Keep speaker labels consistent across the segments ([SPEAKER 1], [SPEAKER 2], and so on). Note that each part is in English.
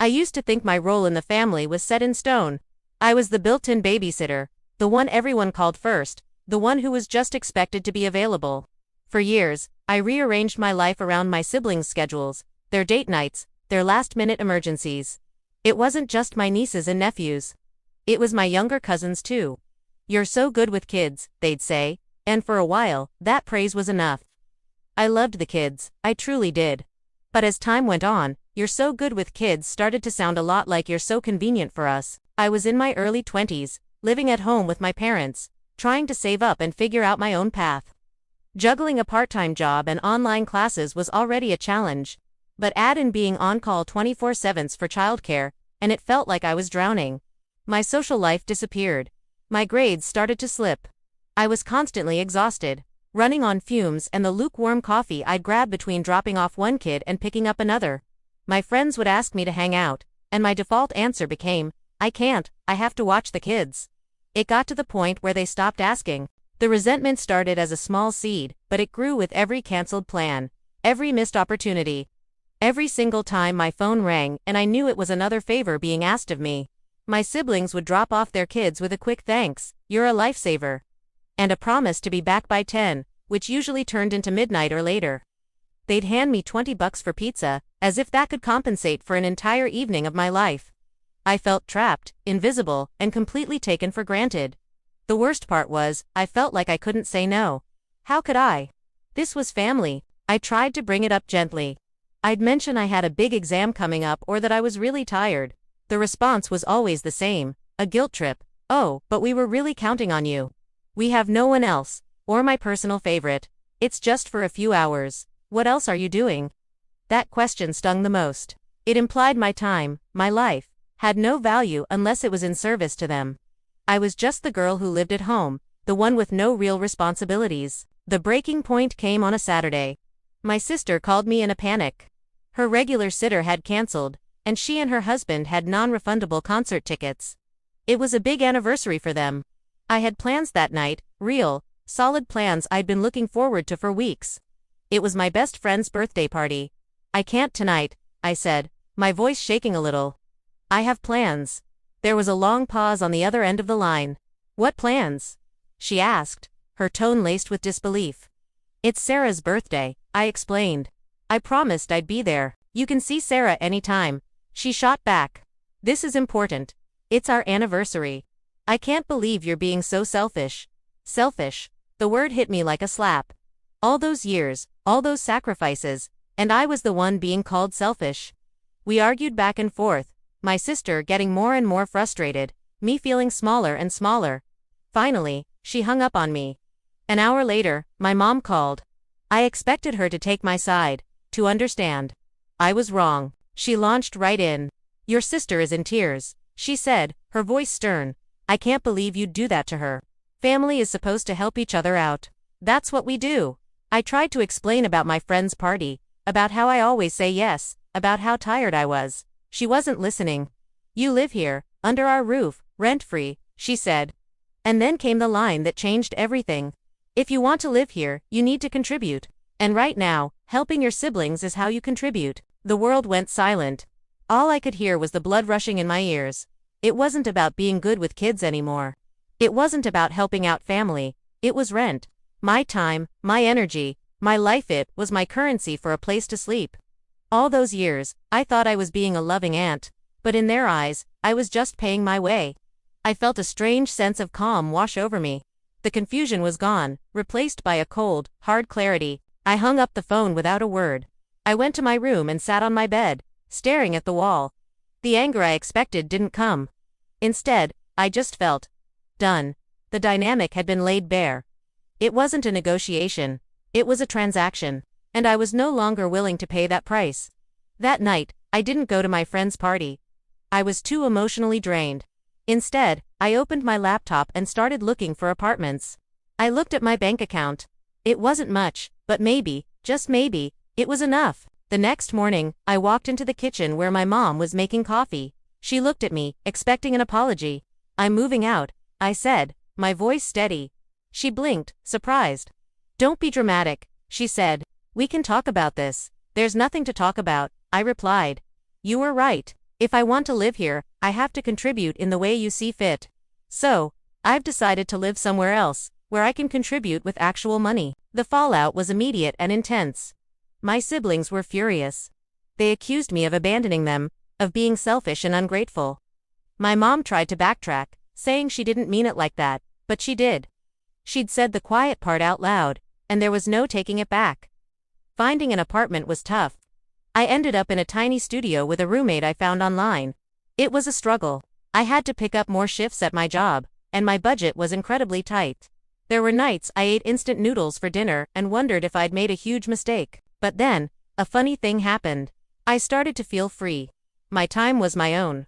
[SPEAKER 1] I used to think my role in the family was set in stone. I was the built-in babysitter, the one everyone called first, the one who was just expected to be available. For years, I rearranged my life around my siblings' schedules, their date nights, their last-minute emergencies. It wasn't just my nieces and nephews. It was my younger cousins too. "You're so good with kids," they'd say, and for a while, that praise was enough. I loved the kids, I truly did. But as time went on, "You're so good with kids" started to sound a lot like "you're so convenient for us." I was in my early 20s, living at home with my parents, trying to save up and figure out my own path. Juggling a part-time job and online classes was already a challenge, but add in being on-call 24/7 for childcare, and it felt like I was drowning. My social life disappeared. My grades started to slip. I was constantly exhausted, running on fumes and the lukewarm coffee I'd grab between dropping off one kid and picking up another. My friends would ask me to hang out, and my default answer became, "I can't, I have to watch the kids." It got to the point where they stopped asking. The resentment started as a small seed, but it grew with every canceled plan, every missed opportunity. Every single time my phone rang and I knew it was another favor being asked of me. My siblings would drop off their kids with a quick "thanks, you're a lifesaver," and a promise to be back by 10, which usually turned into midnight or later. They'd hand me $20 for pizza, as if that could compensate for an entire evening of my life. I felt trapped, invisible, and completely taken for granted. The worst part was, I felt like I couldn't say no. How could I? This was family. I tried to bring it up gently. I'd mention I had a big exam coming up or that I was really tired. The response was always the same, a guilt trip. "Oh, but we were really counting on you. We have no one else," or my personal favorite, "It's just for a few hours. What else are you doing?" That question stung the most. It implied my time, my life, had no value unless it was in service to them. I was just the girl who lived at home, the one with no real responsibilities. The breaking point came on a Saturday. My sister called me in a panic. Her regular sitter had canceled, and she and her husband had non-refundable concert tickets. It was a big anniversary for them. I had plans that night, real, solid plans I'd been looking forward to for weeks. It was my best friend's birthday party. "I can't tonight," I said, my voice shaking a little. "I have plans." There was a long pause on the other end of the line. "What plans?" she asked, her tone laced with disbelief. "It's Sarah's birthday," I explained. "I promised I'd be there. You can see Sarah anytime." She shot back. "This is important. It's our anniversary. I can't believe you're being so selfish." Selfish. The word hit me like a slap. All those years, all those sacrifices, and I was the one being called selfish. We argued back and forth, my sister getting more and more frustrated, me feeling smaller and smaller. Finally, she hung up on me. An hour later, my mom called. I expected her to take my side, to understand. I was wrong. She launched right in. "Your sister is in tears," she said, her voice stern. "I can't believe you'd do that to her. Family is supposed to help each other out. That's what we do." I tried to explain about my friend's party, about how I always say yes, about how tired I was. She wasn't listening. "You live here, under our roof, rent-free," she said. And then came the line that changed everything. "If you want to live here, you need to contribute. And right now, helping your siblings is how you contribute." The world went silent. All I could hear was the blood rushing in my ears. It wasn't about being good with kids anymore. It wasn't about helping out family. It was rent. My time, my energy, my life. It was my currency for a place to sleep. All those years, I thought I was being a loving aunt, but in their eyes, I was just paying my way. I felt a strange sense of calm wash over me. The confusion was gone, replaced by a cold, hard clarity. I hung up the phone without a word. I went to my room and sat on my bed, staring at the wall. The anger I expected didn't come. Instead, I just felt done. The dynamic had been laid bare. It wasn't a negotiation. It was a transaction. And I was no longer willing to pay that price. That night, I didn't go to my friend's party. I was too emotionally drained. Instead, I opened my laptop and started looking for apartments. I looked at my bank account. It wasn't much, but maybe, just maybe, it was enough. The next morning, I walked into the kitchen where my mom was making coffee. She looked at me, expecting an apology. "I'm moving out," I said, my voice steady. She blinked, surprised. "Don't be dramatic," she said. "We can talk about this." "There's nothing to talk about," I replied. "You were right. If I want to live here, I have to contribute in the way you see fit. So, I've decided to live somewhere else, where I can contribute with actual money. The fallout was immediate and intense. My siblings were furious. They accused me of abandoning them, of being selfish and ungrateful. My mom tried to backtrack, saying she didn't mean it like that, but she did. She'd said the quiet part out loud, and there was no taking it back. Finding an apartment was tough. I ended up in a tiny studio with a roommate I found online. It was a struggle. I had to pick up more shifts at my job, and my budget was incredibly tight. There were nights I ate instant noodles for dinner and wondered if I'd made a huge mistake. But then, a funny thing happened. I started to feel free. My time was my own.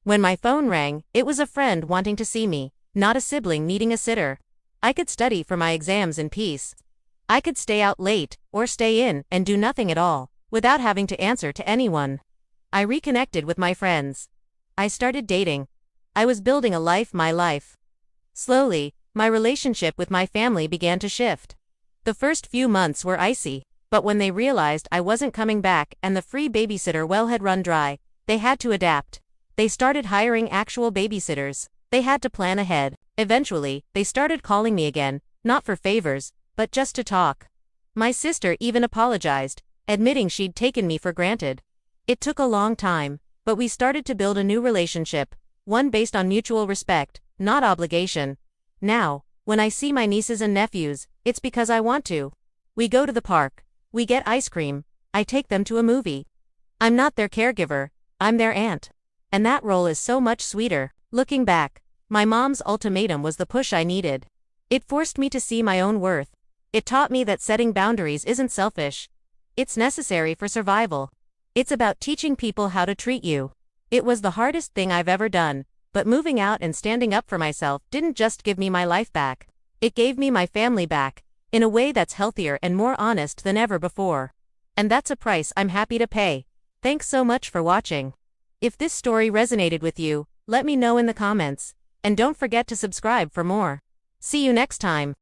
[SPEAKER 1] When my phone rang, it was a friend wanting to see me, not a sibling needing a sitter. I could study for my exams in peace. I could stay out late, or stay in and do nothing at all, without having to answer to anyone. I reconnected with my friends. I started dating. I was building a life, my life. Slowly, my relationship with my family began to shift. The first few months were icy, but when they realized I wasn't coming back and the free babysitter well had run dry, they had to adapt. They started hiring actual babysitters. They had to plan ahead. Eventually, they started calling me again, not for favors, but just to talk. My sister even apologized, admitting she'd taken me for granted. It took a long time, but we started to build a new relationship, one based on mutual respect, not obligation. Now, when I see my nieces and nephews, it's because I want to. We go to the park. We get ice cream. I take them to a movie. I'm not their caregiver, I'm their aunt. And that role is so much sweeter. Looking back, my mom's ultimatum was the push I needed. It forced me to see my own worth. It taught me that setting boundaries isn't selfish. It's necessary for survival. It's about teaching people how to treat you. It was the hardest thing I've ever done, but moving out and standing up for myself didn't just give me my life back. It gave me my family back, in a way that's healthier and more honest than ever before. And that's a price I'm happy to pay. Thanks so much for watching. If this story resonated with you, let me know in the comments. And don't forget to subscribe for more. See you next time.